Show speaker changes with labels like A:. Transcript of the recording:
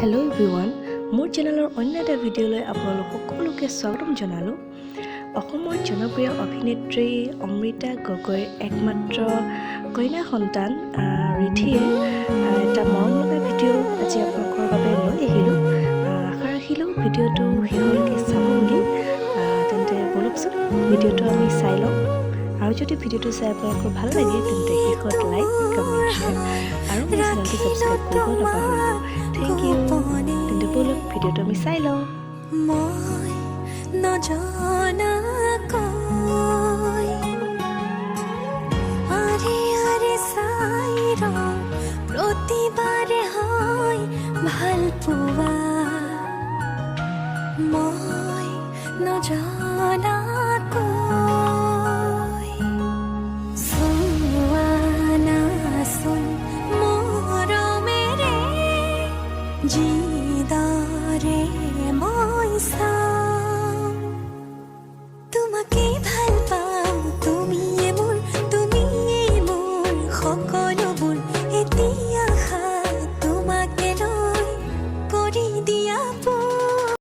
A: Hello' everyone, মোৰ চেনেলৰ অন্য এটা ভিডিঅ'লৈ আপোনালোক সকলোকে স্বাগতম জনালোঁ। অসমৰ জনপ্ৰিয় অভিনেত্ৰী অমৃতা গগৈৰ একমাত্ৰ কন্যা সন্তান ৰিধিৰ এটা মৰম লগা ভিডিঅ' আজি আপোনালোকৰ বাবে লৈ আহিলোঁ। আশা ৰাখিলোঁ ভিডিঅ'টো শেষলৈকে চাব বুলি। তেন্তে বলকচোন ভিডিঅ'টো আমি চাই লওঁ। আৰু যদি ভিডিঅ'টো চাই আপোনালোকৰ ভাল লাগে তেন্তে শেষত লাইক, কমেণ্ট, শ্বেয়াৰ আৰু মোৰ চেনেলটো ছাবস্ক্ৰাইব কৰিব নাপাহৰিব। Thank you. তেন্তে বলক ভিডিঅ'টো আমি চাই লওঁ।
B: মই নজনাকৈ আৰে আৰে চাই ৰওঁ প্ৰতিবাৰে হয় ভাল পোৱা। মই নজনাকৈ চোৱা নাচোন মৰমেৰে যিদৰে মই